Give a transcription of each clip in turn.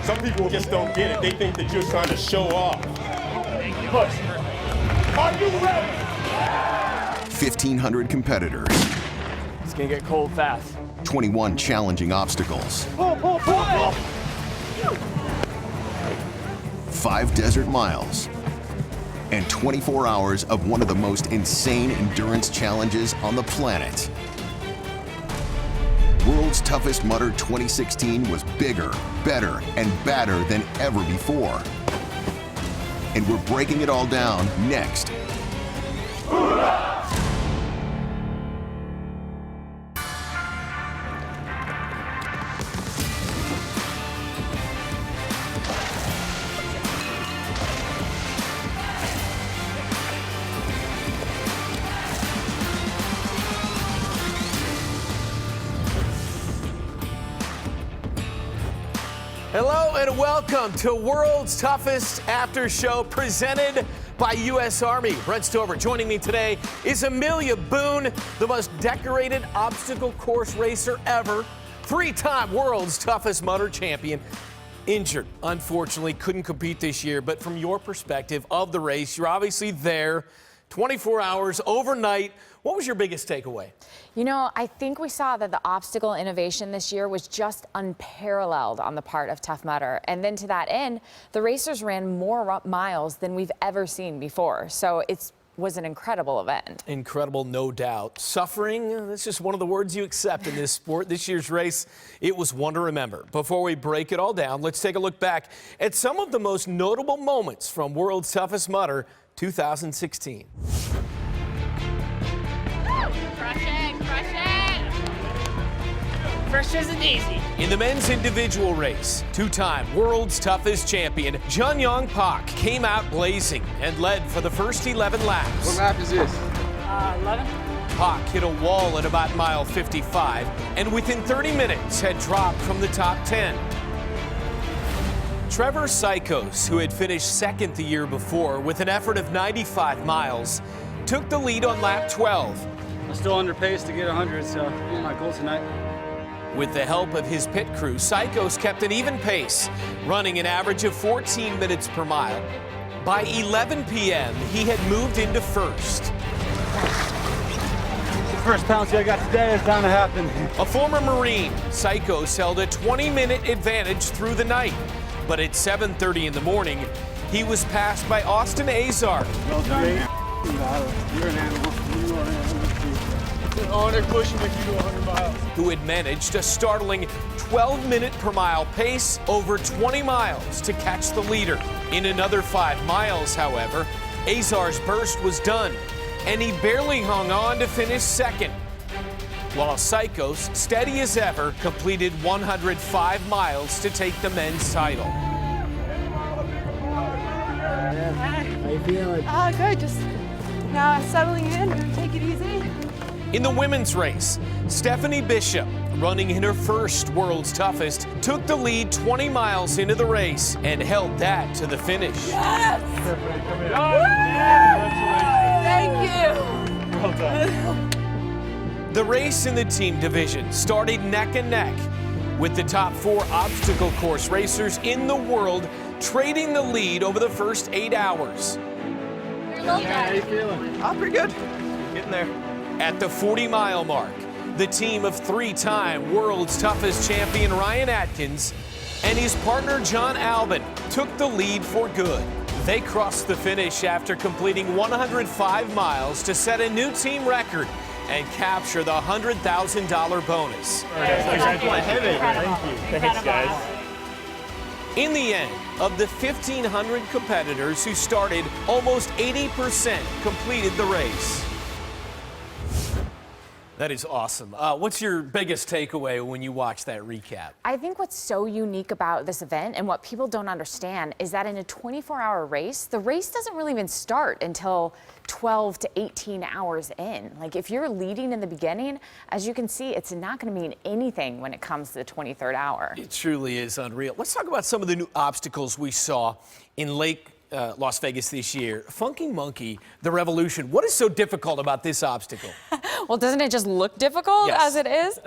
Some people just don't get it. They think that you're trying to show off. Push. Are you ready? 1,500 competitors. It's gonna get cold fast. 21 challenging obstacles. Pull, pull, pull, pull. 5 desert miles. And 24 hours of one of the most insane endurance challenges on the planet. World's Toughest Mudder 2016 was bigger, better, and badder than ever before. And we're breaking it all down next. Hello and welcome to World's Toughest After Show presented by U.S. Army. Brent Stover. Joining me today is Amelia Boone, the most decorated obstacle course racer ever, 3-time World's Toughest Mudder champion. Injured, unfortunately, couldn't compete this year, but from your perspective of the race, you're obviously there 24 hours overnight. What was your biggest takeaway? You know, I think we saw that the obstacle innovation this year was just unparalleled on the part of Tough Mudder. And then to that end, the racers ran more miles than we've ever seen before. So it was an incredible event. Incredible, no doubt. Suffering, that's just one of the words you accept in this sport. This year's race, it was one to remember. Before we break it all down, let's take a look back at some of the most notable moments from World's Toughest Mudder 2016. First isn't easy. In the men's individual race, 2-time World's Toughest champion Jun Pak came out blazing and led for the first 11 laps. What lap is this? 11. Pak hit a wall at about mile 55 and within 30 minutes had dropped from the top 10. Trevor Cichosz, who had finished second the year before with an effort of 95 miles, took the lead on lap 12. I'm still under pace to get 100, so my goal tonight. With the help of his pit crew, Cichosz kept an even pace, running an average of 14 minutes per mile. By 11 p.m., he had moved into first. The first penalty I got today is bound to happen. A former Marine, Cichosz held a 20-minute advantage through the night. But at 7:30 in the morning, he was passed by Austin Azar. Well done. You're an animal. You are an animal. It's an honor pushing with you to 100 miles. Who had managed a startling 12-minute per mile pace over 20 miles to catch the leader. In another 5 miles, however, Azar's burst was done, and he barely hung on to finish second. While Cichosz, steady as ever, completed 105 miles to take the men's title. How you feeling? Good. Just now settling in. Take it easy. In the women's race, Stephanie Bishop, running in her first World's Toughest, took the lead 20 miles into the race and held that to the finish. Yes! Thank you. Well done. The race in the team division started neck and neck, with the top 4 obstacle course racers in the world trading the lead over the first 8 hours. How you feeling? I'm pretty good. Getting there. At the 40-mile mark, the team of 3-time World's Toughest champion Ryan Atkins and his partner John Albon took the lead for good. They crossed the finish after completing 105 miles to set a new team record and capture the $100,000 bonus. Thank you. Thanks, guys. In the end, of the 1,500 competitors who started, almost 80% completed the race. That is awesome. What's your biggest takeaway when you watch that recap? I think what's so unique about this event and what people don't understand is that in a 24-hour race, the race doesn't really even start until 12 to 18 hours in. Like if you're leading in the beginning, as you can see, it's not going to mean anything when it comes to the 23rd hour. It truly is unreal. Let's talk about some of the new obstacles we saw in Lake Las Vegas this year. Funky Monkey, the Revolution. What is so difficult about this obstacle? Well, doesn't it just look difficult Yes. as it is?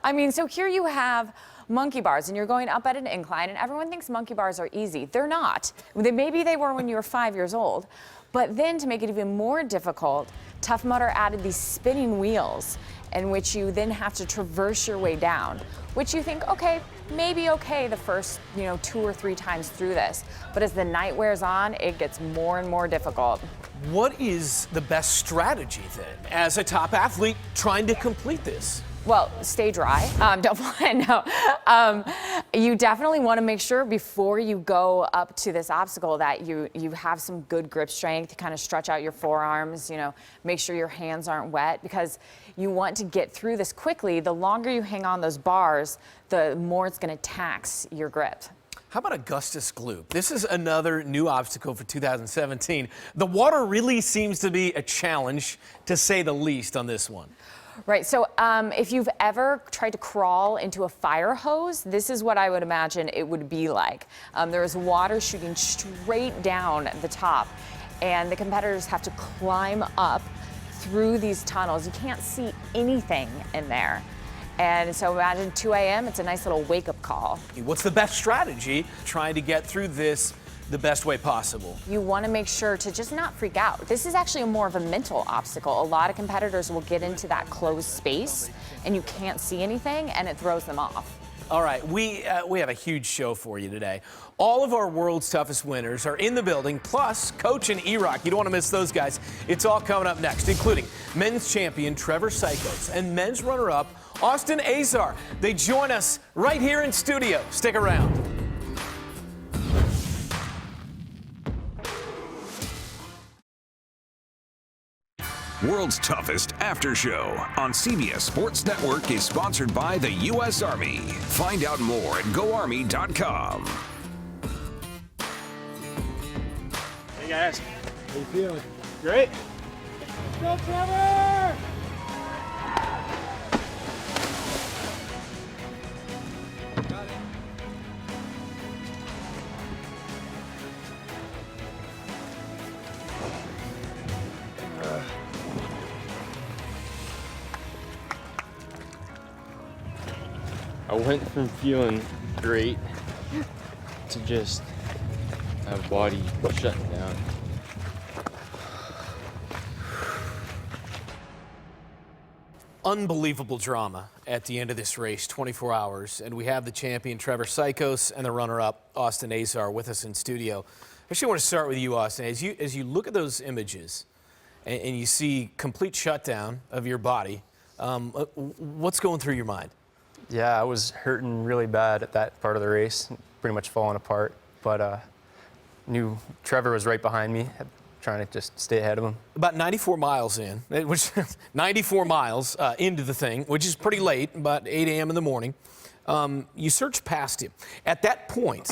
I mean, so here you have monkey bars, and you're going up at an incline, and everyone thinks monkey bars are easy. They're not. Maybe they were when you were 5 years old. But then to make it even more difficult, Tough Mudder added these spinning wheels in which you then have to traverse your way down, which you think, okay, maybe okay the first, 2 or 3 times through this. But as the night wears on, it gets more and more difficult. What is the best strategy then as a top athlete trying to complete this? Well, stay dry. You definitely want to make sure before you go up to this obstacle that you have some good grip strength, kind of stretch out your forearms, make sure your hands aren't wet, because you want to get through this quickly. The longer you hang on those bars, the more it's going to tax your grip. How about Augustus Gloop? This is another new obstacle for 2017. The water really seems to be a challenge, to say the least, on this one. Right, so if you've ever tried to crawl into a fire hose, this is what I would imagine it would be like. There is water shooting straight down the top, and the competitors have to climb up through these tunnels. You can't see anything in there. And so imagine 2 a.m., it's a nice little wake-up call. What's the best strategy trying to get through this the best way possible? You want to make sure to just not freak out. This is actually more of a mental obstacle. A lot of competitors will get into that closed space and you can't see anything, and it throws them off. All right, we have a huge show for you today. All of our world's toughest winners are in the building, plus Coach and E-Rrock. You don't want to miss those guys. It's all coming up next, including men's champion Trevor Cichosz and men's runner-up Austin Azar. They join us right here in studio. Stick around. World's Toughest After Show on CBS Sports Network is sponsored by the U.S. Army. Find out more at GoArmy.com. Hey guys, how you feeling? Great. Go Trevor! I went from feeling great to just my body shutting down. Unbelievable drama at the end of this race, 24 hours, and we have the champion Trevor Cichosz and the runner-up Austin Azar with us in studio. I actually want to start with you, Austin. As you look at those images and you see complete shutdown of your body, what's going through your mind? Yeah, I was hurting really bad at that part of the race, pretty much falling apart. But knew Trevor was right behind me, trying to just stay ahead of him. About 94 miles in, which 94 miles into the thing, which is pretty late, about 8 a.m. in the morning. You surged past him. At that point,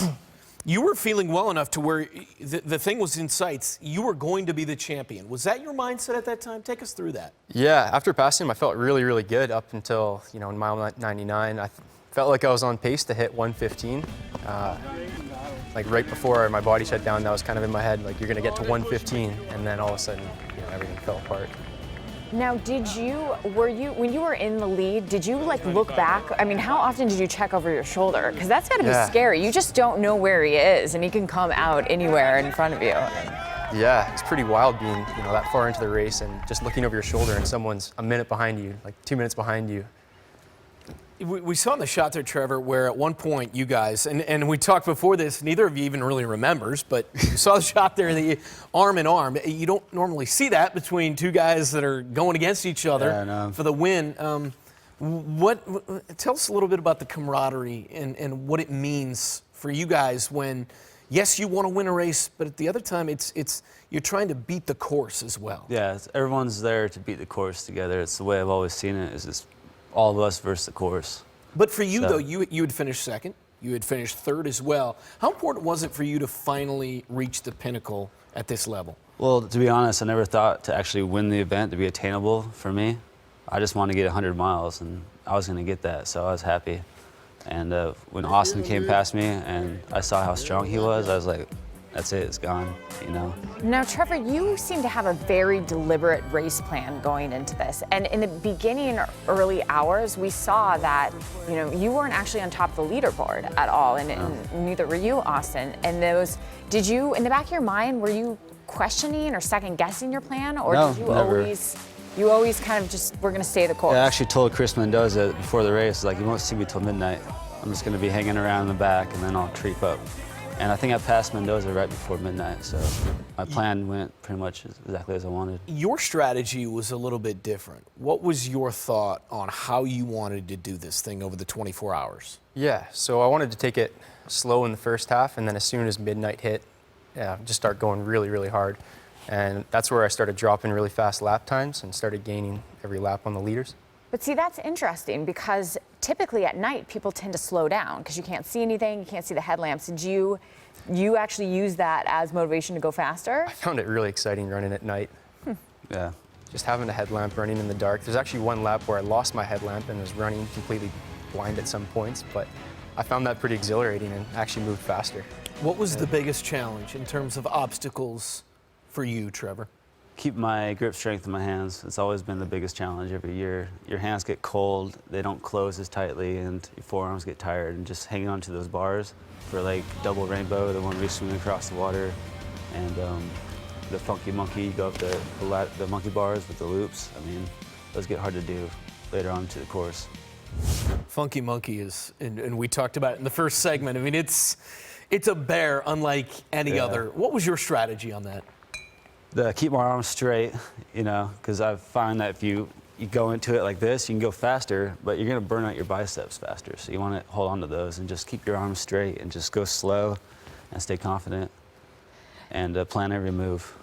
you were feeling well enough to where the thing was in sights. You were going to be the champion. Was that your mindset at that time? Take us through that. Yeah, after passing him, I felt really, really good up until, in mile 99. I felt like I was on pace to hit 115. Like right before my body shut down, that was kind of in my head, like you're gonna get to 115, and then all of a sudden, everything fell apart. Now, when you were in the lead, did you look back? I mean, how often did you check over your shoulder? Because that's gotta be scary. You just don't know where he is, and he can come out anywhere in front of you. Yeah, it's pretty wild being, that far into the race and just looking over your shoulder and someone's a minute behind you, like 2 minutes behind you. We saw in the shot there, Trevor, where at one point you guys, and we talked before this, neither of you even really remembers, but you saw the shot there, the arm in arm. You don't normally see that between two guys that are going against each other for the win. Tell us a little bit about the camaraderie and what it means for you guys when, yes, you want to win a race, but at the other time, it's you're trying to beat the course as well. Yeah, everyone's there to beat the course together. It's the way I've always seen it, is just all of us versus the course. But for you, though, you had finished second. You had finished third as well. How important was it for you to finally reach the pinnacle at this level? Well, to be honest, I never thought to actually win the event to be attainable for me. I just wanted to get 100 miles, and I was going to get that, so I was happy. And when Austin came past me and I saw how strong he was, I was like, that's it, it's gone, you know. Now, Trevor, you seem to have a very deliberate race plan going into this. And in the beginning, early hours, we saw that, you know, you weren't actually on top of the leaderboard at all, and neither were you, Austin. And did you, in the back of your mind, were you questioning or second guessing your plan, or No, did you never. you always kind of just, we're gonna stay the course? I actually told Chris Mendoza before the race, like, you won't see me till midnight. I'm just gonna be hanging around in the back and then I'll creep up. And I think I passed Mendoza right before midnight, so my plan went pretty much exactly as I wanted. Your strategy was a little bit different. What was your thought on how you wanted to do this thing over the 24 hours? Yeah, so I wanted to take it slow in the first half, and then as soon as midnight hit, just start going really, really hard. And that's where I started dropping really fast lap times and started gaining every lap on the leaders. But see, that's interesting because typically at night people tend to slow down because you can't see anything, you can't see the headlamps. Did you actually use that as motivation to go faster? I found it really exciting running at night. Yeah. Just having a headlamp running in the dark. There's actually one lap where I lost my headlamp and was running completely blind at some points, but I found that pretty exhilarating and actually moved faster. What was the biggest challenge in terms of obstacles for you, Trevor? Keep my grip strength in my hands. It's always been the biggest challenge every year. Your hands get cold, they don't close as tightly, and your forearms get tired. And just hanging on to those bars for like double rainbow, the one we swing across the water, and the funky monkey, you go up the monkey bars with the loops. I mean, those get hard to do later on to the course. Funky monkey is, and we talked about it in the first segment. I mean, it's a bear unlike any other. What was your strategy on that? Keep my arms straight, you know, because I find that if you go into it like this, you can go faster, but you're going to burn out your biceps faster. So you want to hold on to those and just keep your arms straight and just go slow and stay confident and plan every move.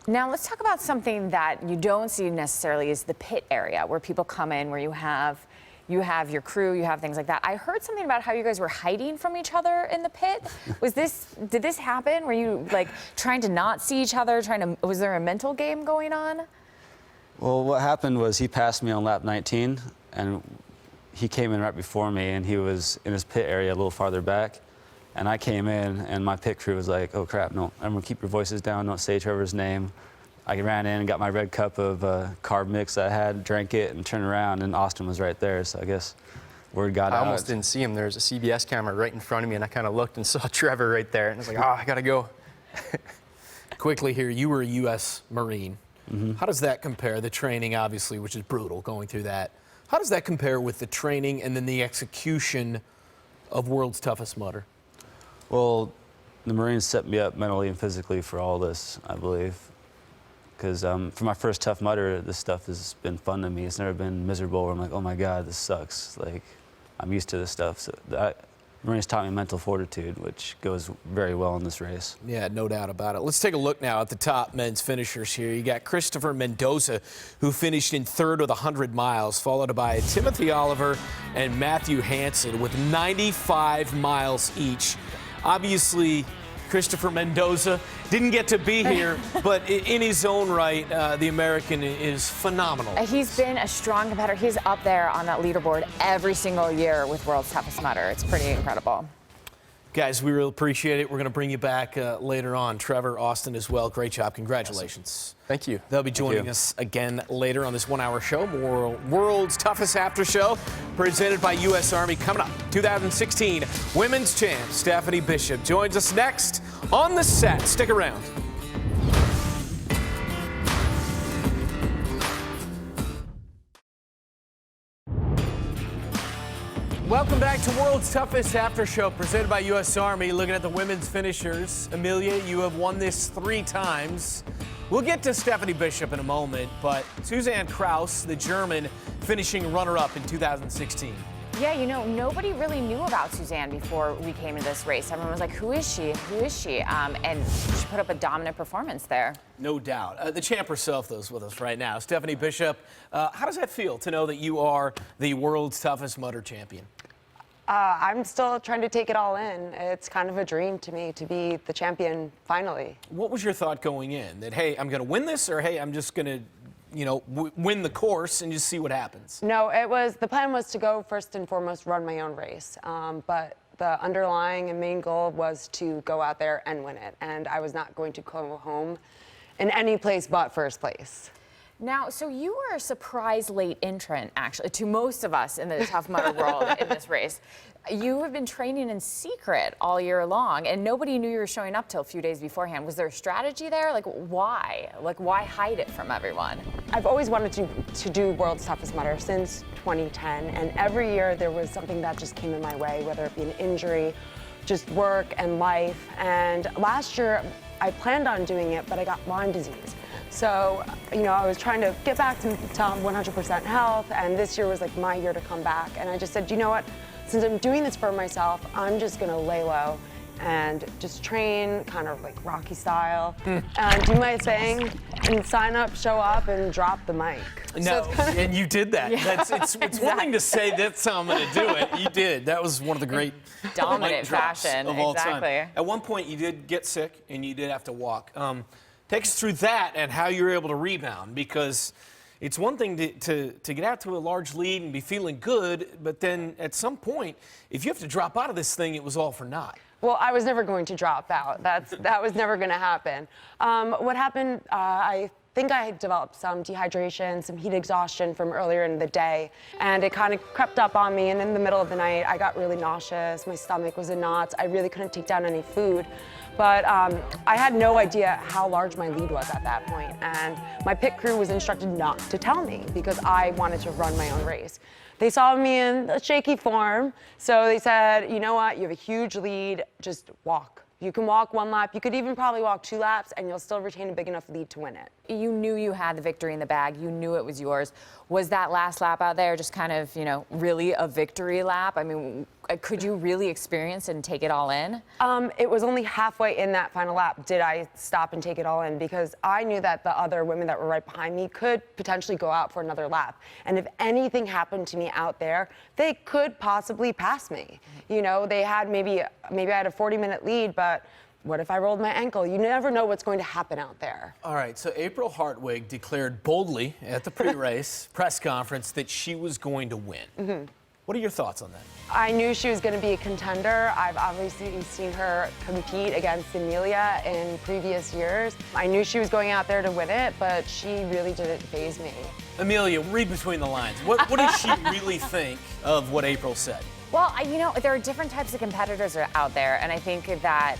Now let's talk about something that you don't see necessarily is the pit area where people come in, where you have your crew, you have things like that. I heard something about how you guys were hiding from each other in the pit. Did this happen? Were you like trying to not see each other, was there a mental game going on? Well, what happened was he passed me on lap 19, and he came in right before me, and he was in his pit area a little farther back. And I came in, and my pit crew was like, oh crap, no, I'm gonna keep your voices down, don't say Trevor's name. I ran in and got my red cup of carb mix I had, drank it, and turned around, and Austin was right there, so I guess word got out. I almost didn't see him. There was a CBS camera right in front of me, and I kind of looked and saw Trevor right there, and I was like, I gotta go. Quickly here, you were a U.S. Marine. How does that compare? The training, obviously, which is brutal, going through that. How does that compare with the training and then the execution of World's Toughest Mudder? Well, the Marines set me up mentally and physically for all this, I believe. Because for my first Tough Mudder, this stuff has been fun to me. It's never been miserable where I'm like, oh my God, this sucks. Like, I'm used to this stuff. So Marines taught me mental fortitude, which goes very well in this race. Yeah, no doubt about it. Let's take a look now at the top men's finishers here. You got Christopher Mendoza, who finished in third with 100 miles, followed by Timothy Oliver and Matthew Hansen with 95 miles each. Obviously, Christopher Mendoza didn't get to be here, but in his own right, the American is phenomenal. He's been a strong competitor. He's up there on that leaderboard every single year with World's Toughest Mudder. It's pretty incredible. Guys, we really appreciate it. We're going to bring you back later on. Trevor, Austin as well. Great job. Congratulations. Thank you. They'll be joining us again later on this 1 hour show. More World's Toughest After Show presented by U.S. Army. Coming up, 2016 Women's Champ Stephanie Bishop joins us next on the set. Stick around. Welcome back to World's Toughest After Show presented by U.S. Army. Looking at the women's finishers. Amelia, you have won this 3 times. We'll get to Stephanie Bishop in a moment, but Suzanne Kraus, the German, finishing runner-up in 2016. Yeah, you know, nobody really knew about Suzanne before we came into this race. Everyone was like, who is she? Who is she? And she put up a dominant performance there. No doubt. The champ herself, though, is with us right now. Stephanie Bishop, how does that feel to know that you are the world's toughest mudder champion? I'm still trying to take it all in. It's kind of a dream to me to be the champion finally. What was your thought going in? That, hey, I'm going to win this, or hey, I'm just going to, you know, win the course and just see what happens? No, the plan was to go first and foremost run my own race. But the underlying and main goal was to go out there and win it. And I was not going to go home in any place but first place. Now, so you were a surprise late entrant, actually, to most of us in the Tough Mudder world in this race. You have been training in secret all year long, and nobody knew you were showing up till a few days beforehand. Was there a strategy there? Like, why? Like, why hide it from everyone? I've always wanted to do World's Toughest Mudder since 2010, and every year there was something that just came in my way, whether it be an injury, just work and life. And last year, I planned on doing it, but I got Lyme disease. So, you know, I was trying to get back to 100% health, and this year was like my year to come back. And I just said, you know what, since I'm doing this for myself, I'm just gonna lay low and just train kind of like Rocky style and do my thing and sign up, show up, and drop the mic. No, so and you did that. Yeah, It's one thing to say that's how I'm going to do it. You did. That was one of the great dominant mic drops fashion of all exactly. time. At one point, you did get sick and you did have to walk. Take us through that and how you were able to rebound, because it's one thing to get out to a large lead and be feeling good, but then at some point, if you have to drop out of this thing, it was all for naught. Well, I was never going to drop out. That was never going to happen. What happened, I think I had developed some dehydration, some heat exhaustion from earlier in the day, and it kind of crept up on me, and in the middle of the night, I got really nauseous. My stomach was in knots. I really couldn't take down any food. But I had no idea how large my lead was at that point, and my pit crew was instructed not to tell me because I wanted to run my own race. They saw me in a shaky form, so they said, you know what, you have a huge lead, just walk. You can walk one lap, you could even probably walk 2 laps, and you'll still retain a big enough lead to win it. You knew you had the victory in the bag, you knew it was yours. Was that last lap out there just kind of, you know, really a victory lap? I mean, could you really experience and take it all in? It was only halfway in that final lap did I stop and take it all in, because I knew that the other women that were right behind me could potentially go out for another lap. And if anything happened to me out there, they could possibly pass me. You know, they had maybe I had a 40-minute lead, but what if I rolled my ankle? You never know what's going to happen out there. All right, so April Hartwig declared boldly at the pre-race press conference that she was going to win. Mm-hmm. What are your thoughts on that? I knew she was going to be a contender. I've obviously seen her compete against Amelia in previous years. I knew she was going out there to win it, but she really didn't faze me. Amelia, read between the lines. What does she really think of what April said? Well, you know, there are different types of competitors out there, and I think that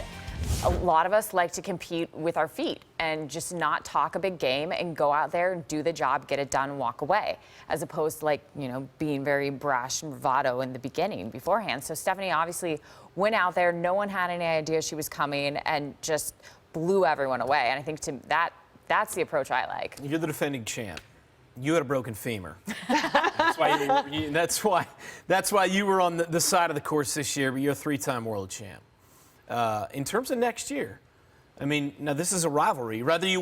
a lot of us like to compete with our feet and just not talk a big game and go out there and do the job, get it done, and walk away, as opposed to, like, you know, being very brash and bravado in the beginning beforehand. So Stephanie obviously went out there, no one had any idea she was coming, and just blew everyone away. And I think that's the approach I like. You're the defending champ. You had a broken femur. That's why you were on the side of the course this year, but you're a 3-time world champ. In terms of next year, I mean, now this is a rivalry. Whether you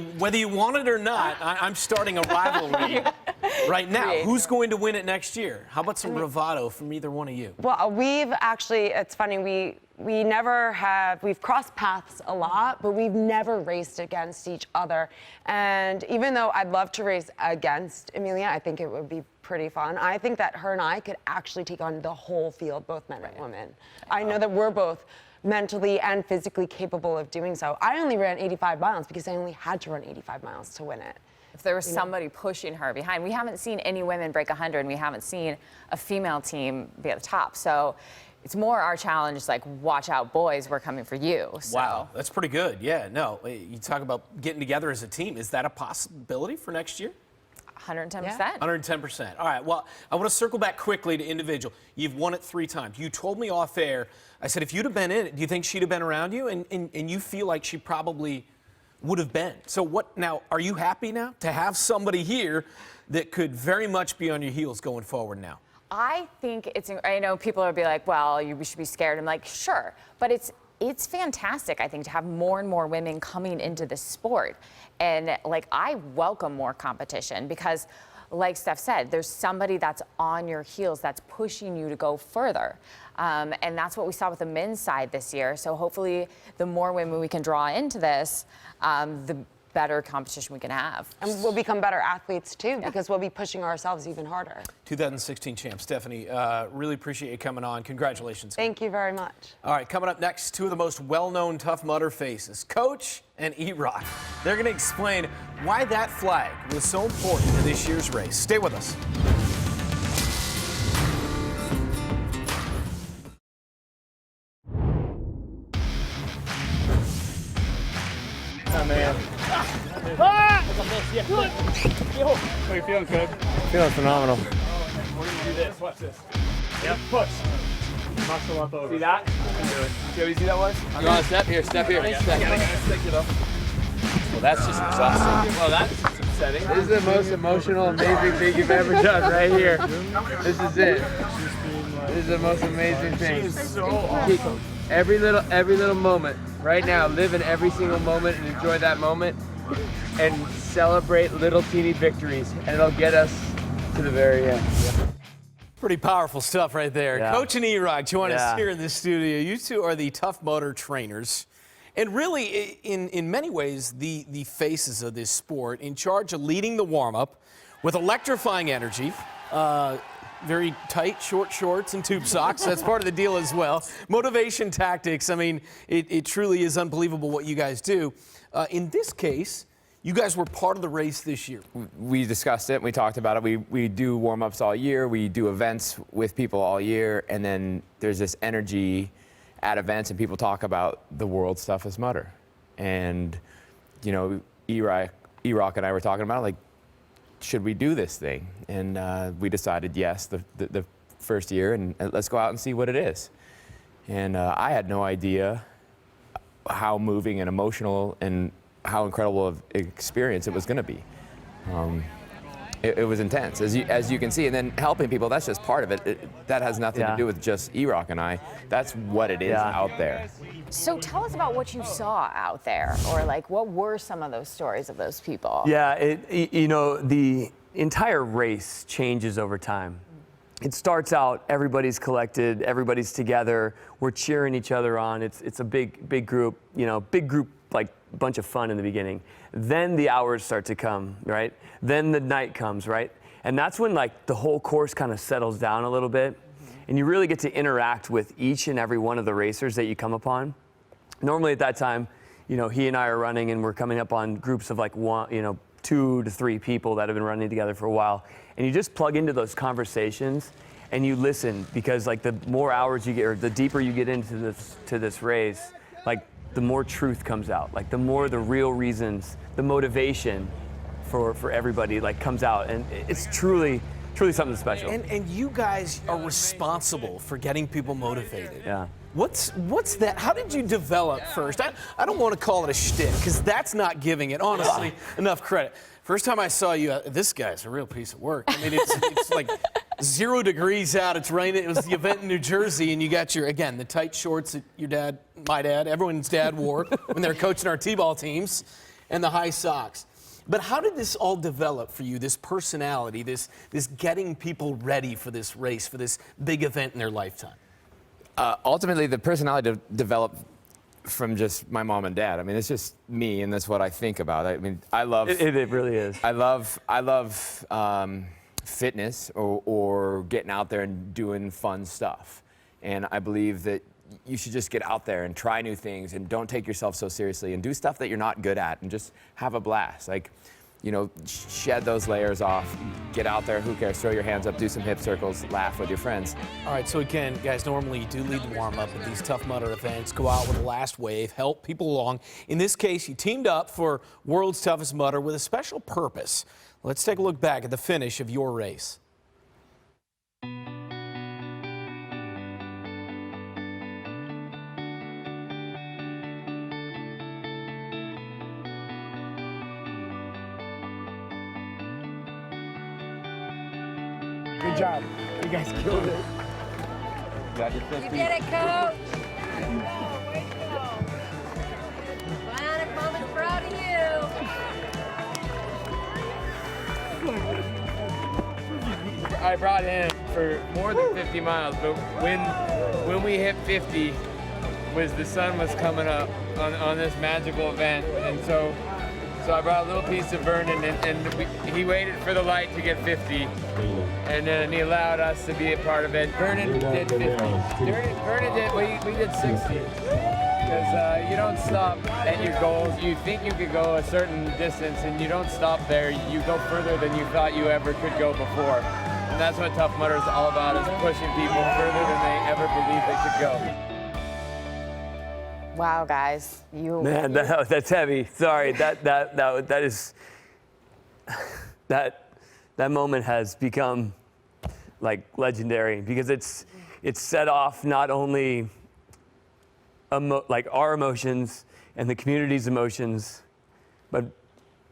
want it or not, I'm starting a rivalry right now. Who's going to win it next year? How about some bravado from either one of you? Well, we've actually, it's funny, we've crossed paths a lot, but we've never raced against each other. And even though I'd love to race against Amelia, I think it would be pretty fun. I think that her and I could actually take on the whole field, both men and women. I know that we're both mentally and physically capable of doing so. I only ran 85 miles because I only had to run 85 miles to win it. If there was somebody pushing her behind, we haven't seen any women break 100, and we haven't seen a female team be at the top. So it's more our challenge is like, watch out, boys, we're coming for you. So. Wow, that's pretty good. Yeah, no, you talk about getting together as a team. Is that a possibility for next year? 110%. Yeah. 110%. All right, well, I want to circle back quickly to individual. You've won it 3 times. You told me off air, I said, if you'd have been in it, do you think she'd have been around you? And you feel like she probably would have been. So what now, are you happy now to have somebody here that could very much be on your heels going forward now? I think I know people will be like, well, you should be scared. I'm like, sure, but it's fantastic, I think, to have more and more women coming into this sport. And, like, I welcome more competition because, like Steph said, there's somebody that's on your heels that's pushing you to go further. And that's what we saw with the men's side this year. So hopefully the more women we can draw into this, better competition we can have. And we'll become better athletes too, because we'll be pushing ourselves even harder. 2016 champ, Stephanie, really appreciate you coming on. Congratulations. Thank you very much. All right, coming up next, two of the most well-known Tough Mudder faces, Coach and E-Rrock. They're going to explain why that flag was so important in this year's race. Stay with us. Oh, man. How you feeling, Coach? Feeling phenomenal. We're going to do this. Watch this. Yep. Push. Muscle up over. See that? You can do it. See how easy that was? You want to step here? Step here. Step. Well, that's just exhausting. Well, that's upsetting. This is the most emotional, amazing thing you've ever done right here. This is it. This is the most amazing thing. So awesome. Every little moment. Right now, live in every single moment and enjoy that moment and celebrate little teeny victories, and it'll get us to the very end. Pretty powerful stuff right there. Yeah. Coach and E-Rrock join us here in the studio. You two are the Tough Mudder trainers. And really, in many ways, the faces of this sport, in charge of leading the warm-up with electrifying energy, very tight, short shorts and tube socks. That's part of the deal as well. Motivation tactics. I mean, it truly is unbelievable what you guys do. In this case, you guys were part of the race this year. We discussed it. We talked about it. We do warm-ups all year. We do events with people all year. And then there's this energy at events, and people talk about the world's toughest mudder. And, you know, E-Rrock and I were talking about it, like, should we do this thing? And we decided yes, the first year, and let's go out and see what it is. And I had no idea how moving and emotional and how incredible of experience it was going to be. It was intense, as you can see, and then helping people, that's just part of it. That has nothing to do with just E-Rrock and I. That's what it is out there. So tell us about what you saw out there, or like what were some of those stories of those people? Yeah, you know, the entire race changes over time. It starts out, everybody's collected, everybody's together, we're cheering each other on. It's a big group, you know, like bunch of fun in the beginning. Then the hours start to come, right? Then the night comes, right? And that's when like the whole course kind of settles down a little bit, and you really get to interact with each and every one of the racers that you come upon. Normally at that time, you know, he and I are running and we're coming up on groups of like 2 to 3 people that have been running together for a while. And you just plug into those conversations and you listen, because like the more hours you get, or the deeper you get into this race, like the more truth comes out, like the more the real reasons, the motivation for everybody like comes out, and it's truly something special. And you guys are responsible for getting people motivated. Yeah. What's that? How did you develop first? I don't want to call it a shtick, because that's not giving it, honestly, enough credit. First time I saw you, this guy's a real piece of work. I mean, it's like 0 degrees out, it's raining. It was the event in New Jersey, and you got the tight shorts that your dad, my dad, everyone's dad wore when they were coaching our T-ball teams, and the high socks. But how did this all develop for you, this personality, this getting people ready for this race, for this big event in their lifetime? Ultimately, the personality developed from just my mom and dad. I mean, it's just me, and that's what I think about. I mean, I love it really is. I love fitness or getting out there and doing fun stuff. And I believe that you should just get out there and try new things, and don't take yourself so seriously, and do stuff that you're not good at, and just have a blast. Like, you know, shed those layers off, get out there, who cares, throw your hands up, do some hip circles, laugh with your friends. All right, so again, guys, normally you do lead the warm-up at these Tough Mudder events, go out with the last wave, help people along. In this case, you teamed up for World's Toughest Mudder with a special purpose. Let's take a look back at the finish of your race. Good job. You guys killed it. Got your 50. You did it, Coach. Way to go. Bionic Mama's proud of you. I brought him for more than 50 miles, but when we hit 50, the sun was coming up on this magical event, and so So I brought a little piece of Vernon, and he waited for the light to get 50, and then he allowed us to be a part of it. Vernon did 50. Vernon did, we did 60. Because you don't stop at your goals. You think you could go a certain distance, and you don't stop there. You go further than you thought you ever could go before. And that's what Tough Mudder is all about, is pushing people further than they ever believed they could go. Wow, guys, Man, that's heavy. Sorry, that is that moment has become like legendary because it's set off not only like our emotions and the community's emotions, but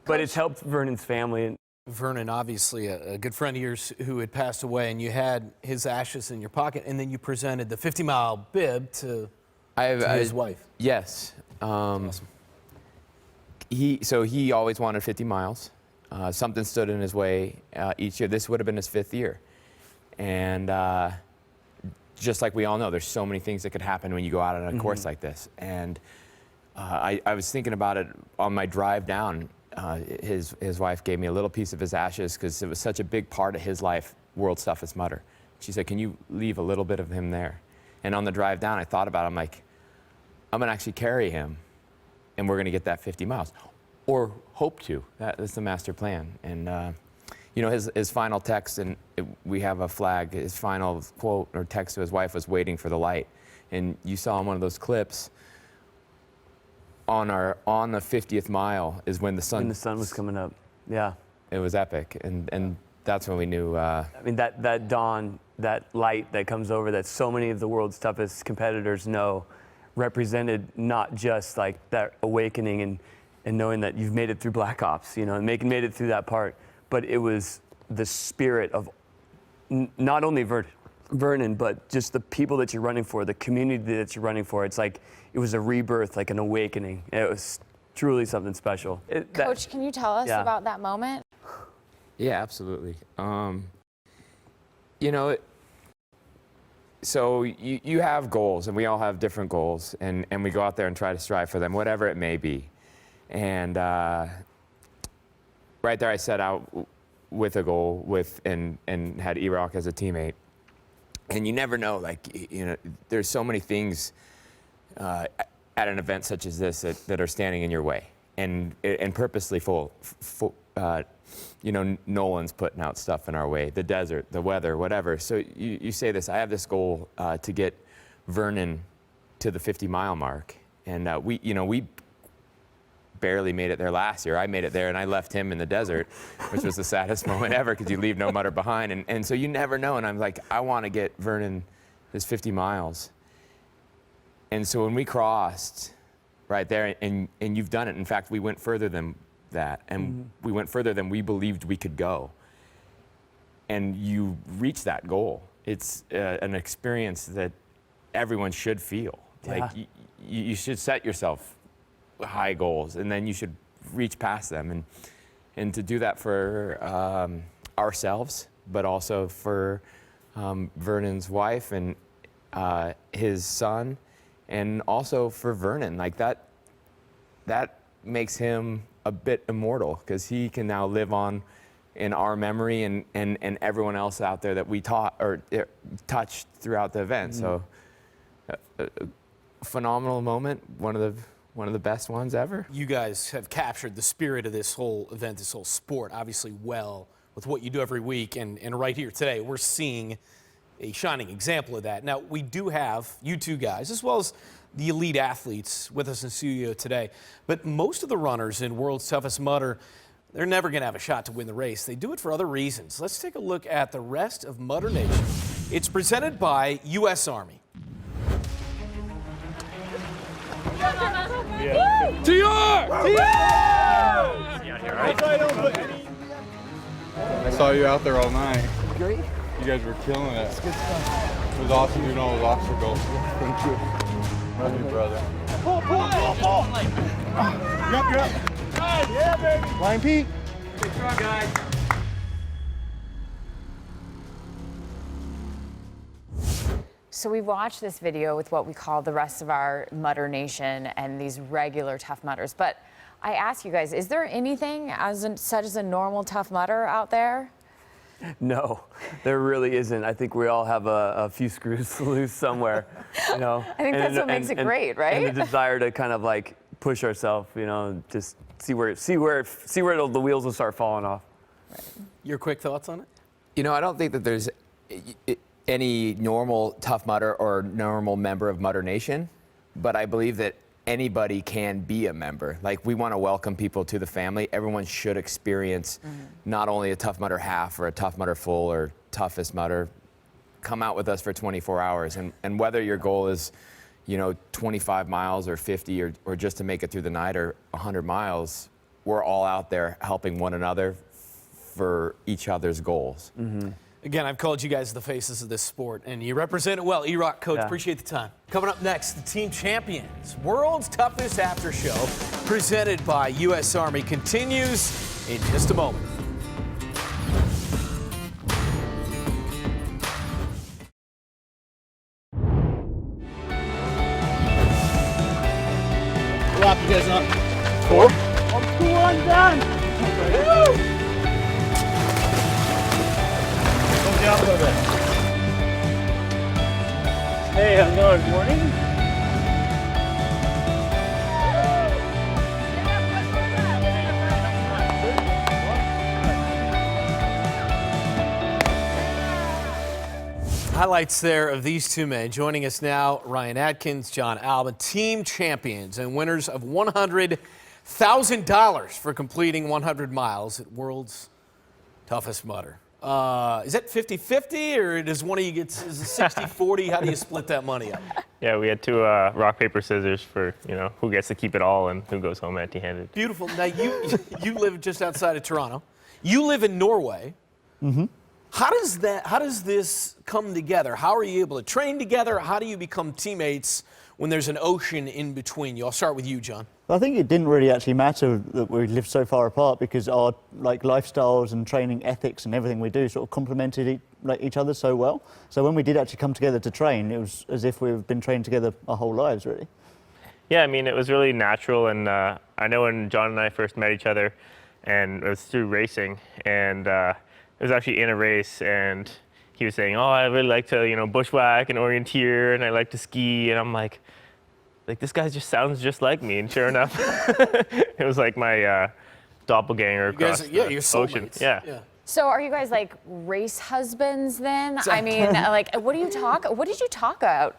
it's helped Vernon's family. Vernon, obviously a good friend of yours who had passed away, and you had his ashes in your pocket, and then you presented the 50-mile bib to his wife. Yes. Awesome. He always wanted 50 miles. Something stood in his way each year. This would have been his 5th year. And just like we all know, there's so many things that could happen when you go out on a course like this. And I was thinking about it on my drive down. His wife gave me a little piece of his ashes because it was such a big part of his life, World's Toughest Mudder. She said, can you leave a little bit of him there? And on the drive down, I thought about it. I'm like, I'm going to actually carry him, and we're going to get that 50 miles. Or hope to. That's the master plan. And, you know, his final text, and we have a flag, his final quote or text to his wife was waiting for the light. And you saw in one of those clips, on the 50th mile is when the sun was coming up. Yeah. It was epic. And that's when we knew. I mean, that dawn, that light that comes over that so many of the world's toughest competitors know represented not just like that awakening and knowing that you've made it through Black Ops, you know, and made it through that part, but it was the spirit of not only Vernon, but just the people that you're running for, the community that you're running for. It's like, it was a rebirth, like an awakening. It was truly something special. Coach, can you tell us about that moment? Yeah, absolutely. You know, so you have goals, and we all have different goals, and we go out there and try to strive for them, whatever it may be. And right there, I set out with a goal and had E-Rrock as a teammate. And you never know, like, you know, there's so many things at an event such as this that are standing in your way, and purposely you know, Nolan's putting out stuff in our way, the desert, the weather, whatever. So you say this, I have this goal to get Vernon to the 50-mile mark. And we barely made it there last year. I made it there, and I left him in the desert, which was the saddest moment ever because you leave no Mudder behind. And so you never know. And I'm like, I want to get Vernon this 50 miles. And so when we crossed right there, and you've done it. In fact, we went further than that, and we went further than we believed we could go. And you reach that goal. It's an experience that everyone should feel. Yeah. Like you should set yourself high goals, and then you should reach past them. And to do that for ourselves, but also for Vernon's wife and his son, and also for Vernon, like that makes him a bit immortal because he can now live on in our memory and everyone else out there that we taught or touched throughout the event. So a phenomenal moment, one of the best ones ever. You guys have captured the spirit of this whole event, this whole sport, obviously well with what you do every week, and right here today we're seeing a shining example of that. Now, we do have you two guys, as well as the elite athletes with us in studio today, but most of the runners in World's Toughest Mudder, they're never going to have a shot to win the race. They do it for other reasons. Let's take a look at the rest of Mudder Nation. It's presented by U.S. Army. I saw you out there all night. Great. You guys were killing it. It's good stuff. It was awesome doing all those obstacles. Thank you. Love you, brother. Pull. You're up. Yeah, baby. Line Pete. Good job, guys. So we watched this video with what we call the rest of our Mudder Nation and these regular Tough Mudders, but I ask you guys, is there anything such as a normal Tough Mudder out there? No, there really isn't. I think we all have a few screws loose somewhere, you know. I think that's what makes it great, right? And the desire to kind of like push ourselves, you know, just see where the wheels will start falling off. Right. Your quick thoughts on it? You know, I don't think that there's any normal Tough Mudder or normal member of Mudder Nation, but I believe that anybody can be a member. Like, we want to welcome people to the family. Everyone should experience not only a Tough Mudder half or a Tough Mudder full or toughest Mudder. Come out with us for 24 hours. And whether your goal is, you know, 25 miles or 50 or just to make it through the night or 100 miles, we're all out there helping one another for each other's goals. Again, I've called you guys the faces of this sport, and you represent it well. E-Rrock, Coach, appreciate the time. Coming up next, the Team Champions, World's Toughest After Show, presented by U.S. Army, continues in just a moment. What lap you guys on? 4? I'm 2-1 done. Woo! Go down a little bit. Hey, how's it going? Good morning. Highlights there of these two men. Joining us now, Ryan Atkins, John Albon, team champions and winners of $100,000 for completing 100 miles at World's Toughest Mudder. Is that 50-50 or does one of you get is it 60-40? How do you split that money up? Yeah, we had to rock, paper, scissors for, you know, who gets to keep it all and who goes home empty-handed. Beautiful. Now, you live just outside of Toronto. You live in Norway. Mm-hmm. How does this come together? How are you able to train together? How do you become teammates when there's an ocean in between you? I'll start with you, John. I think it didn't really actually matter that we lived so far apart because our lifestyles and training ethics and everything we do sort of complemented each other so well. So when we did actually come together to train, it was as if we've been training together our whole lives, really. Yeah, I mean, it was really natural, and I know when John and I first met each other, and it was through racing, and it was actually in a race, and he was saying, oh, I really like to, you know, bushwhack and orienteer, and I like to ski, and I'm like this guy just sounds just like me, and sure enough, it was like my doppelganger across you're the ocean. soulmates. Yeah. So are you guys like race husbands then? I mean, like, what did you talk about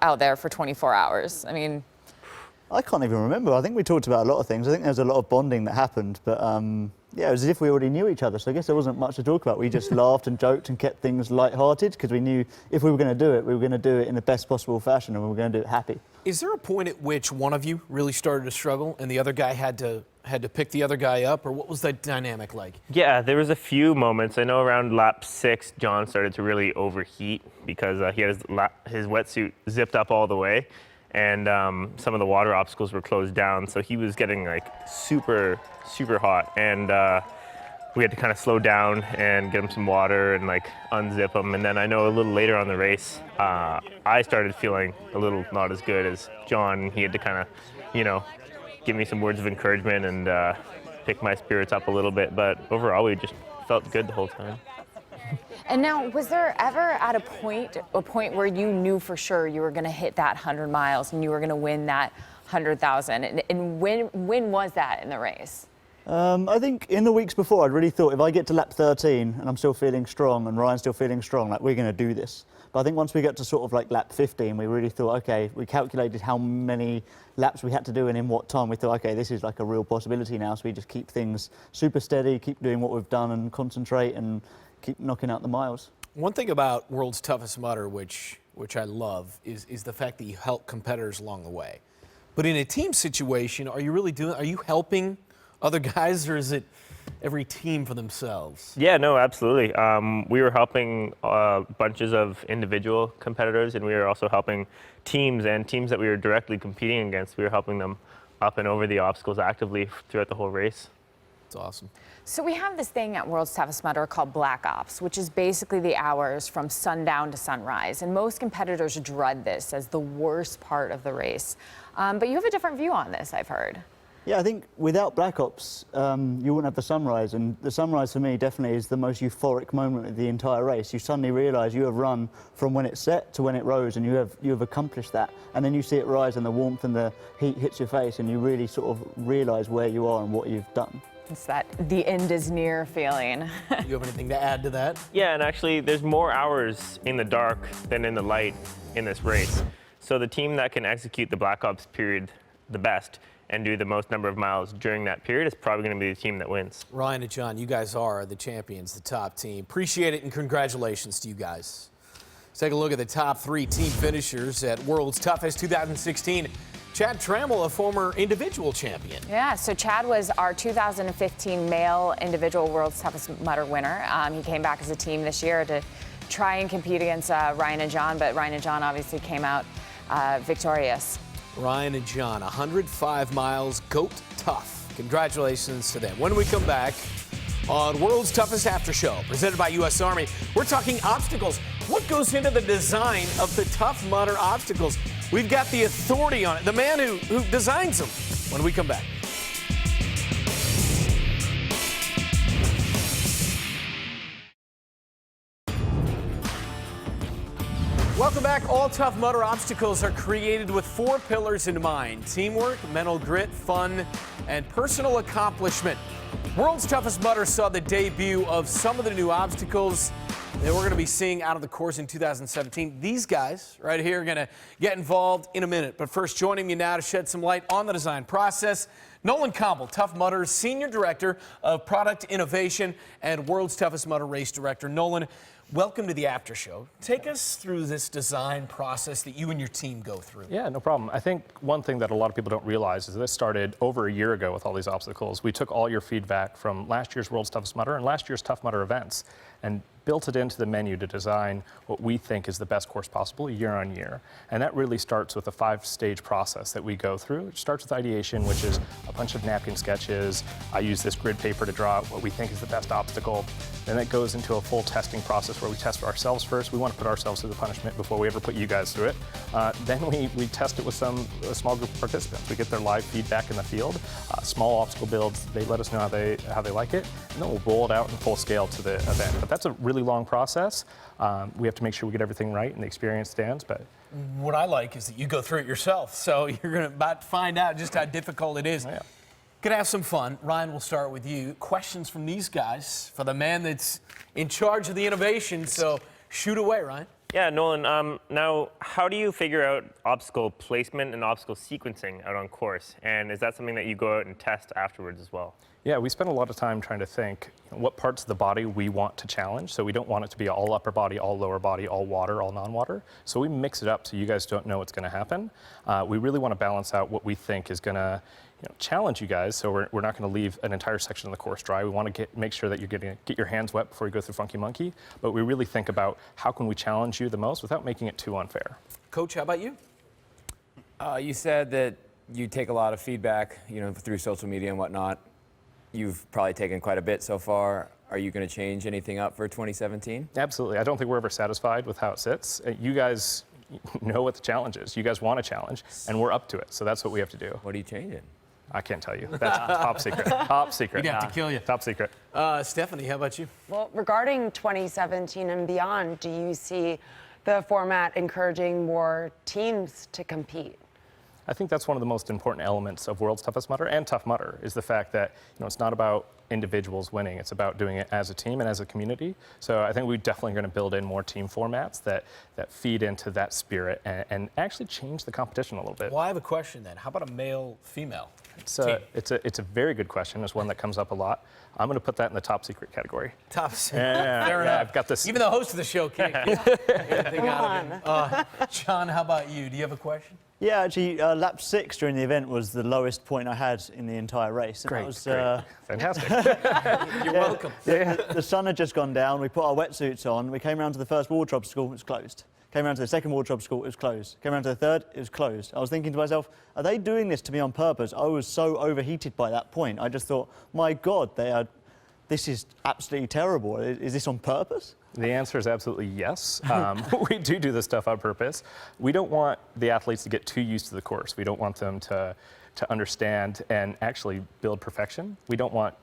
out there for 24 hours? I mean, I can't even remember. I think we talked about a lot of things. I think there was a lot of bonding that happened, but yeah, it was as if we already knew each other. So I guess there wasn't much to talk about. We just laughed and joked and kept things light-hearted because we knew if we were going to do it, we were going to do it in the best possible fashion and we were going to do it happy. Is there a point at which one of you really started to struggle and the other guy had to pick the other guy up, or what was that dynamic like? Yeah, there was a few moments. I know around lap 6, John started to really overheat because he had his wetsuit zipped up all the way, and some of the water obstacles were closed down, so he was getting like super hot, and we had to kind of slow down and get him some water and like unzip him. And then I know a little later on the race, I started feeling a little not as good as John. He had to kind of, you know, give me some words of encouragement and pick my spirits up a little bit, but overall we just felt good the whole time. and now, was there ever at a point where you knew for sure you were going to hit that 100 miles and you were going to win that 100,000? And when was that in the race? I think in the weeks before, I'd really thought if I get to lap 13 and I'm still feeling strong and Ryan's still feeling strong, like we're going to do this. But I think once we got to sort of like lap 15, we really thought, okay, we calculated how many laps we had to do and in what time. We thought, okay, this is like a real possibility now. So we just keep things super steady, keep doing what we've done and concentrate and keep knocking out the miles. One thing about World's Toughest Mudder, which I love, is the fact that you help competitors along the way. But in a team situation, are you helping other guys, or is it every team for themselves? Yeah, no, absolutely. We were helping bunches of individual competitors, and we were also helping teams that we were directly competing against. We were helping them up and over the obstacles actively throughout the whole race. That's awesome. So we have this thing at World's Toughest Mudder called Black Ops, which is basically the hours from sundown to sunrise. And most competitors dread this as the worst part of the race. But you have a different view on this, I've heard. Yeah, I think without Black Ops, you wouldn't have the sunrise, and the sunrise for me definitely is the most euphoric moment of the entire race. You suddenly realise you have run from when it set to when it rose, and you have accomplished that. And then you see it rise, and the warmth and the heat hits your face, and you really sort of realise where you are and what you've done. It's that the end is near feeling. You have anything to add to that? Yeah, and actually, there's more hours in the dark than in the light in this race. So the team that can execute the Black Ops period the best and do the most number of miles during that period is probably going to be the team that wins. Ryan and John, you guys are the champions, the top team. Appreciate it, and congratulations to you guys. Let's take a look at the top 3 team finishers at World's Toughest 2016. Chad Trammell, a former individual champion. Yeah, so Chad was our 2015 male individual World's Toughest Mudder winner. He came back as a team this year to try and compete against Ryan and John, but Ryan and John obviously came out victorious. Ryan and John, 105 miles, GOAT tough. Congratulations to them. When we come back on World's Toughest After Show, presented by U.S. Army, we're talking obstacles. What goes into the design of the Tough Mudder obstacles? We've got the authority on it, the man who designs them, when we come back. Welcome back. All Tough Mudder obstacles are created with 4 pillars in mind: teamwork, mental grit, fun, and personal accomplishment. World's Toughest Mudder saw the debut of some of the new obstacles that we're going to be seeing out of the course in 2017. These guys right here are going to get involved in a minute. But first, joining me now to shed some light on the design process, Nolan Campbell, Tough Mudder's Senior Director of Product Innovation and World's Toughest Mudder Race Director. Nolan, welcome to the After Show. Take us through this design process that you and your team go through. Yeah, no problem. I think one thing that a lot of people don't realize is this started over a year ago with all these obstacles. We took all your feedback from last year's World's Toughest Mudder and last year's Tough Mudder events and built it into the menu to design what we think is the best course possible year on year. And that really starts with a 5-stage process that we go through. It starts with ideation, which is a bunch of napkin sketches. I use this grid paper to draw out what we think is the best obstacle. Then it goes into a full testing process where we test for ourselves first. We want to put ourselves through the punishment before we ever put you guys through it. Then we test it with a small group of participants. We get their live feedback in the field, small obstacle builds. They let us know how they like it, and then we'll roll it out in full scale to the event. But that's a really long process. We have to make sure we get everything right and the experience stands. But what I like is that you go through it yourself, so you're going to about to find out just how difficult it is. Yeah. Gonna have some fun. Ryan, we'll start with you. Questions from these guys for the man that's in charge of the innovation, so shoot away, Ryan. Yeah, Nolan, now how do you figure out obstacle placement and obstacle sequencing out on course? And is that something that you go out and test afterwards as well? yeah, we spend a lot of time trying to think what parts of the body we want to challenge. So we don't want it to be all upper body, all lower body, all water, all non-water. So we mix it up so you guys don't know what's going to happen. We really want to balance out what we think is going to challenge you guys. So we're not going to leave an entire section of the course dry. We want to make sure that you're going to get your hands wet before you go through Funky Monkey. But we really think about how can we challenge you the most without making it too unfair. Coach, how about you? You said that you take a lot of feedback, through social media and whatnot. You've probably taken quite a bit so far. Are you going to change anything up for 2017? Absolutely. I don't think we're ever satisfied with how it sits. You guys know what the challenge is. You guys want a challenge, and we're up to it. So that's what we have to do. What are you changing? I can't tell you. That's top secret. Top secret. We'd have to kill you. Top secret. Stephanie, how about you? Well, regarding 2017 and beyond, do you see the format encouraging more teams to compete? I think that's one of the most important elements of World's Toughest Mudder and Tough Mudder is the fact that it's not about individuals winning. It's about doing it as a team and as a community. So I think we're definitely going to build in more team formats that feed into that spirit and actually change the competition a little bit. Well, I have a question then. How about a male-female? It's a very good question. It's one that comes up a lot. I'm going to put that in the top secret category. Top secret. Fair enough. I've got this. Even the host of the show can't get anything out of it. John, how about you? Do you have a question? Yeah, actually, lap 6 during the event was the lowest point I had in the entire race. Great, was, fantastic. You're welcome. The sun had just gone down. We put our wetsuits on. We came around to the first water obstacle, it was closed. Came around to the second water obstacle, it was closed. Came around to the third, it was closed. I was thinking to myself, are they doing this to me on purpose? I was so overheated by that point. I just thought, my God, they are this is absolutely terrible. Is this on purpose? The answer is absolutely yes. We do this stuff on purpose. We don't want the athletes to get too used to the course. We don't want them to understand and actually build perfection. We don't want,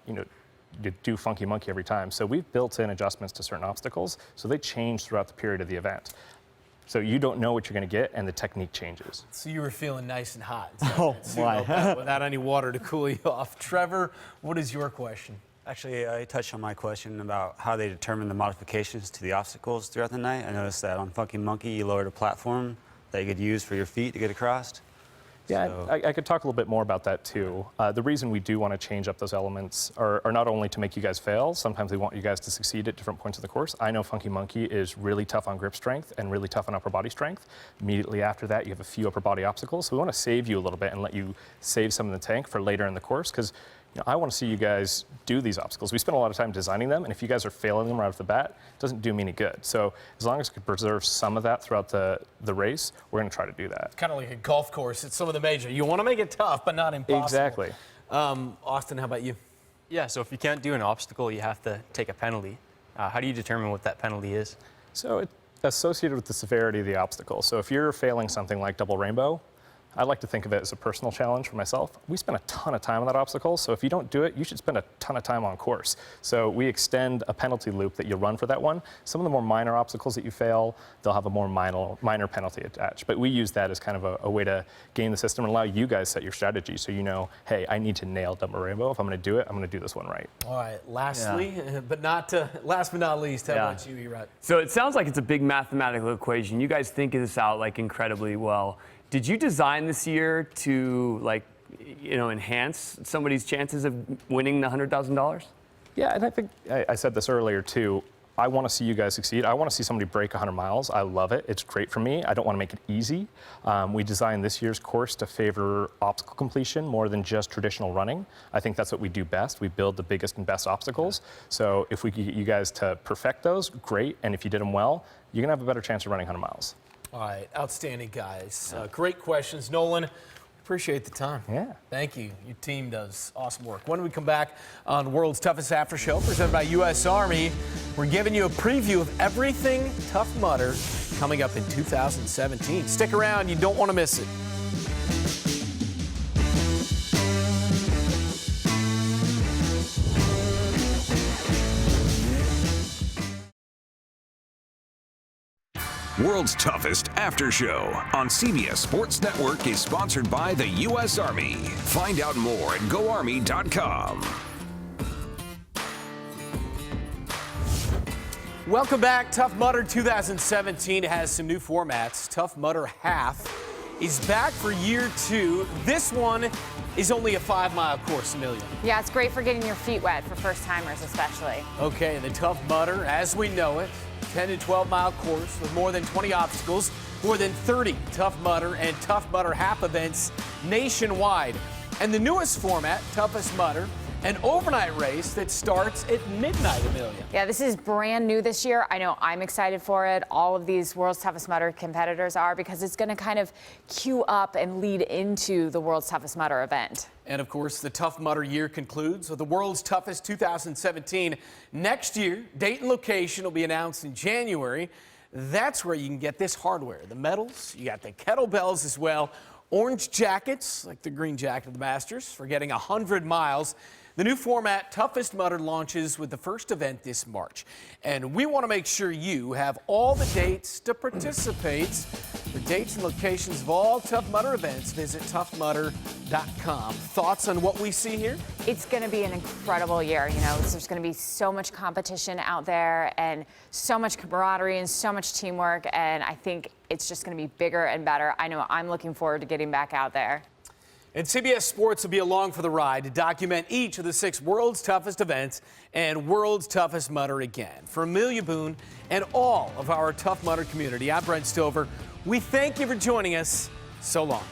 to do funky monkey every time. So we've built in adjustments to certain obstacles, so they change throughout the period of the event. So you don't know what you're going to get, and the technique changes. So you were feeling nice and hot. Oh, my. Without any water to cool you off. Trevor, what is your question? Actually, I touched on my question about how they determine the modifications to the obstacles throughout the night. I noticed that on Funky Monkey, you lowered a platform that you could use for your feet to get across. Yeah, So- I could talk a little bit more about that too. The reason we do want to change up those elements are not only to make you guys fail, sometimes we want you guys to succeed at different points of the course. I know Funky Monkey is really tough on grip strength and really tough on upper body strength. Immediately after that, you have a few upper body obstacles. So we want to save you a little bit and let you save some in the tank for later in the course, because I want to see you guys do these obstacles. We spend a lot of time designing them, and if you guys are failing them right off the bat, it doesn't do me any good. So as long as we can preserve some of that throughout the race, we're going to try to do that. Kind of like a golf course. It's some of the major. You want to make it tough, but not impossible. Exactly. Austin, how about you? Yeah, so if you can't do an obstacle, you have to take a penalty. How do you determine what that penalty is? So it's associated with the severity of the obstacle. So if you're failing something like double rainbow, I like to think of it as a personal challenge for myself. We spend a ton of time on that obstacle, so if you don't do it, you should spend a ton of time on course. So we extend a penalty loop that you run for that one. Some of the more minor obstacles that you fail, they'll have a more minor penalty attached. But we use that as kind of a way to game the system and allow you guys set your strategy, so you know, hey, I need to nail double rainbow. If I'm going to do it, I'm going to do this one right. All right, lastly, but not last but not least, how about you, E-Rrock? So it sounds like it's a big mathematical equation. You guys think this out like incredibly well. Did you design this year to enhance somebody's chances of winning the $100,000? Yeah, and I think I said this earlier too. I want to see you guys succeed. I want to see somebody break 100 miles. I love it. It's great for me. I don't want to make it easy. We designed this year's course to favor obstacle completion more than just traditional running. I think that's what we do best. We build the biggest and best obstacles. So if we could get you guys to perfect those, great. And if you did them well, you're going to have a better chance of running 100 miles. All right, outstanding, guys. Great questions. Nolan, appreciate the time. Yeah. Thank you. Your team does awesome work. When we come back on World's Toughest After Show, presented by U.S. Army, we're giving you a preview of everything Tough Mudder coming up in 2017. Stick around. You don't want to miss it. World's Toughest After Show on CBS Sports Network is sponsored by the U.S. Army. Find out more at GoArmy.com. Welcome back. Tough Mudder 2017 has some new formats. Tough Mudder Half is back for year 2. This one is only a 5-mile course, Amelia. Yeah, it's great for getting your feet wet for first-timers especially. Okay, the Tough Mudder, as we know it, 10 to 12-mile course with more than 20 obstacles, more than 30 Tough Mudder and Tough Mudder Half events nationwide. And the newest format, Toughest Mudder, an overnight race that starts at midnight, Amelia. Yeah, this is brand new this year. I know I'm excited for it. All of these World's Toughest Mudder competitors are, because it's going to kind of queue up and lead into the World's Toughest Mudder event. And of course, the Tough Mudder year concludes with the World's Toughest 2017. Next year, date and location will be announced in January. That's where you can get this hardware, the medals, you got the kettlebells as well, orange jackets, like the green jacket of the Masters, for getting 100 miles. The new format, Toughest Mudder, launches with the first event this March. And we want to make sure you have all the dates to participate. For dates and locations of all Tough Mudder events, visit toughmudder.com. Thoughts on what we see here? It's going to be an incredible year. There's going to be so much competition out there and so much camaraderie and so much teamwork. And I think it's just going to be bigger and better. I know I'm looking forward to getting back out there. And CBS Sports will be along for the ride to document each of the 6 World's Toughest events and World's Toughest Mudder again. For Amelia, Boone, and all of our Tough Mudder community, I'm Brent Stover. We thank you for joining us. So long.